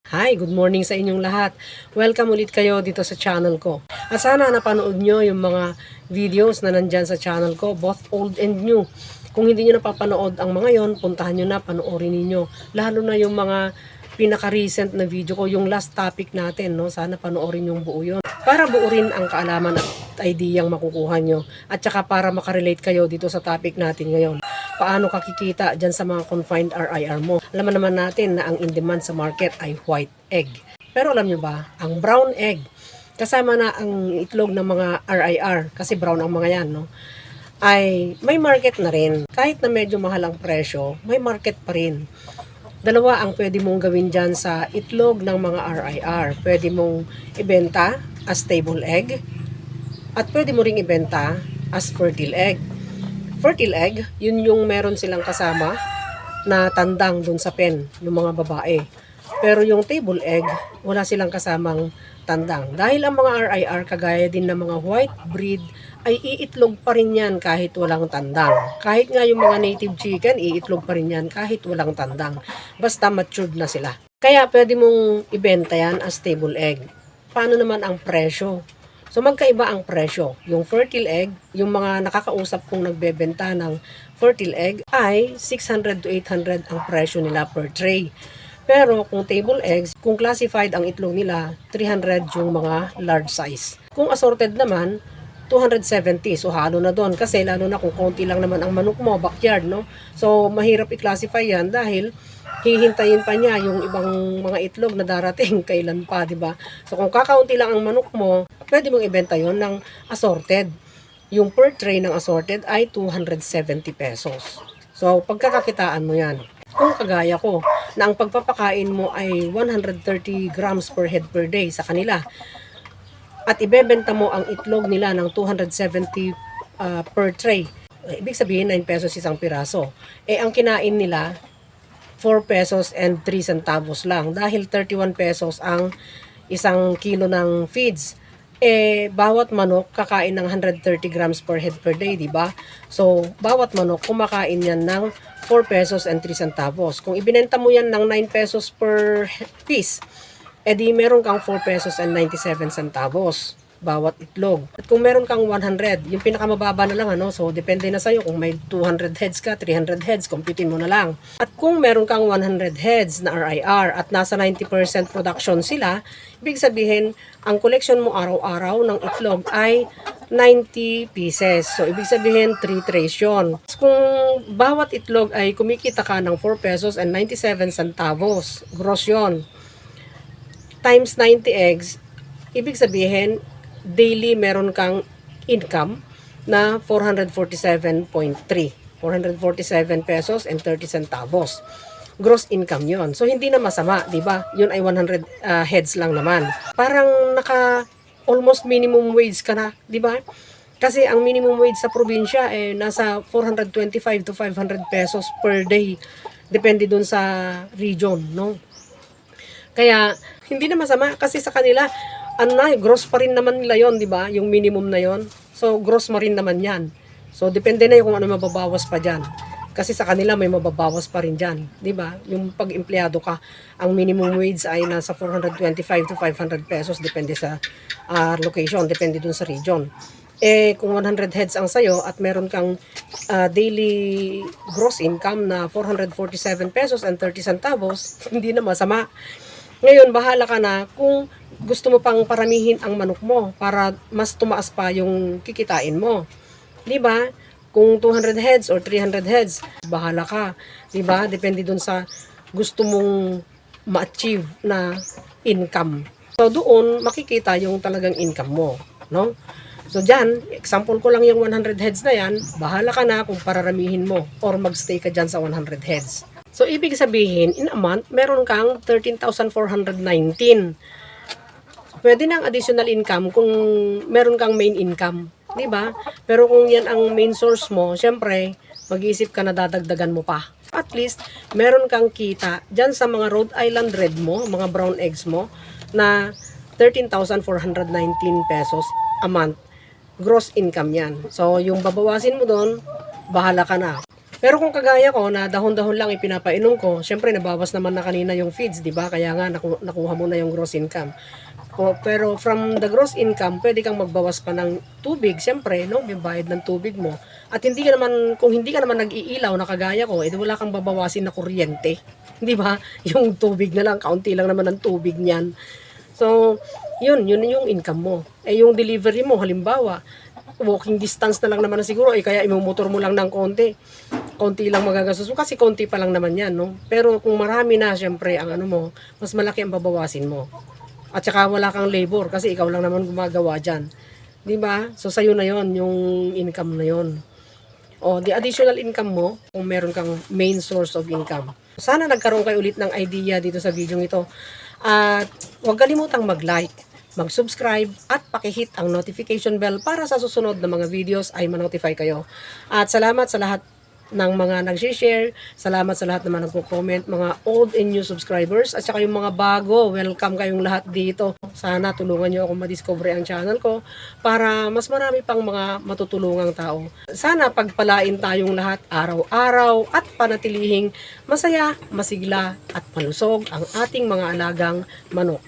Hi, good morning sa inyong lahat. Welcome ulit kayo dito sa channel ko. At sana napanood nyo yung mga videos na nandyan sa channel ko, both old and new. Kung hindi nyo napapanood ang mga yon, puntahan nyo na, panoorin ninyo. Lalo na yung mga pinaka-recent na video ko, yung last topic natin, no? Sana panoorin yung buo yon. Para buo rin ang kaalaman at ideyang makukuha nyo. At saka para makarelate kayo dito sa topic natin ngayon. Paano ka kikita dyan sa mga confined RIR mo? Alam naman natin na ang in-demand sa market ay white egg. Pero alam nyo ba, ang brown egg, kasama na ang itlog ng mga RIR, kasi brown ang mga yan, no? Ay may market na rin. Kahit na medyo mahal ang presyo, may market pa rin. Dalawa ang pwede mong gawin dyan sa itlog ng mga RIR. Pwede mong ibenta as stable egg at pwede mo ring ibenta as fertile egg. Fertile egg, yun yung meron silang kasama na tandang dun sa pen, yung mga babae. Pero yung table egg, wala silang kasamang tandang. Dahil ang mga RIR, kagaya din ng mga white breed, ay iitlog pa rin yan kahit walang tandang. Kahit nga yung mga native chicken, iitlog pa rin yan kahit walang tandang. Basta matured na sila. Kaya pwede mong ibenta yan as table egg. Paano naman ang presyo? So magkaiba ang presyo. Yung fertile egg, yung mga nakakausap kong nagbebenta ng fertile egg ay 600 to 800 ang presyo nila per tray. Pero kung table eggs, kung classified ang itlog nila, 300 yung mga large size. Kung assorted naman, 270. So halo na doon kasi lalo na kung konti lang naman ang manok mo, backyard, no? So mahirap i-classify yan dahil hihintayin pa niya yung ibang mga itlog na darating kailan pa, di ba? So kung kakaunti lang ang manok mo, pwede mong ibenta yon ng assorted. Yung per tray ng assorted ay 270 pesos. So pagkakakitaan mo yan. Kung kagaya ko, na ang pagpapakain mo ay 130 grams per head per day sa kanila, at ibebenta mo ang itlog nila ng 270 per tray, ibig sabihin 9 pesos isang piraso. Ang kinain nila 4 pesos and 3 centavos lang dahil 31 pesos ang isang kilo ng feeds. Bawat manok kakain ng 130 grams per head per day, di ba? So, bawat manok kumakain yan ng 4 pesos and 3 centavos. Kung ibinenta mo yan ng 9 pesos per piece, di meron kang 4 pesos and 97 centavos bawat itlog. At kung meron kang 100, yung pinakamababa na lang, ano? So, depende na sa'yo kung may 200 heads ka, 300 heads, computein mo na lang. At kung meron kang 100 heads na RIR at nasa 90% production sila, ibig sabihin, ang collection mo araw-araw ng itlog ay 90 pieces. So, ibig sabihin, 3 trays yun. Kung bawat itlog ay kumikita ka ng 4 pesos and 97 centavos, gross yun, times 90 eggs, ibig sabihin, daily meron kang income na 447.3. 447 pesos and 30 centavos. Gross income yon. So, hindi na masama, di ba? Yun ay 100 heads lang naman. Parang almost minimum wage ka na, di ba? Kasi ang minimum wage sa probinsya nasa 425 to 500 pesos per day. Depende dun sa region, no? Kaya, hindi na masama kasi sa kanila, gross pa rin naman nila yon, di ba? Yung minimum na yon. So, gross mo rin naman yan. So, depende na yung kung ano mababawas pa dyan. Kasi sa kanila may mababawas pa rin dyan, di ba? Yung pag-empleyado ka, ang minimum wage ay nasa 425 to 500 pesos, depende sa location, depende dun sa region. Kung 100 heads ang sayo at meron kang daily gross income na 447 pesos and 30 centavos, hindi na masama. Ngayon, bahala ka na kung gusto mo pang paramihin ang manok mo para mas tumaas pa yung kikitain mo. 'Di ba? Kung 200 heads or 300 heads, bahala ka. 'Di ba? Depende dun sa gusto mong ma-achieve na income. So doon makikita yung talagang income mo, no? So diyan, example ko lang yung 100 heads na yan, bahala ka na kung pararamihin mo or magstay ka diyan sa 100 heads. So, ibig sabihin, in a month, meron kang 13,419. Pwede ng additional income kung meron kang main income. Diba? Pero kung yan ang main source mo, syempre, mag-iisip ka na dadagdagan mo pa. At least, meron kang kita dyan sa mga Rhode Island Red mo, mga brown eggs mo, na 13,419 pesos a month. Gross income yan. So, yung babawasin mo doon, bahala ka na. Pero kung kagaya ko na dahon-dahon lang ipinapainom ko, syempre nabawas naman na kanina yung feeds, di ba? Kaya nga nakuha mo na yung gross income. Pero from the gross income, pwede kang magbawas pa ng tubig, syempre, no? Yung bayad ng tubig mo. At hindi ka naman, kung hindi ka naman nag-iilaw na kagaya ko, edi wala kang babawasin na kuryente. Di ba? Yung tubig na lang, kaunti lang naman ang tubig niyan. So, yun yung income mo. Eh, yung delivery mo, halimbawa, walking distance na lang naman na siguro, kaya imumotor mo lang ng konti lang magagastos mo, kasi konti pa lang naman yan, no? Pero kung marami na, syempre, ang ano mo, mas malaki ang babawasin mo. At saka wala kang labor, kasi ikaw lang naman gumagawa dyan. Di ba? So, sa'yo na yon yung income na yon. O, the additional income mo, kung meron kang main source of income. Sana nagkaroon kayo ulit ng idea dito sa video ito. At huwag kalimutang mag-like, mag-subscribe, at pakihit ang notification bell para sa susunod na mga videos ay ma-notify kayo. At salamat sa lahat ng mga nag-share, salamat sa lahat naman nagko-comment, mga old and new subscribers, at saka yung mga bago, welcome kayong lahat dito. Sana tulungan nyo ako ma-discover ang channel ko para mas marami pang mga matutulungang tao. Sana pagpalain tayong lahat araw-araw at panatilihing masaya, masigla at malusog ang ating mga alagang manok.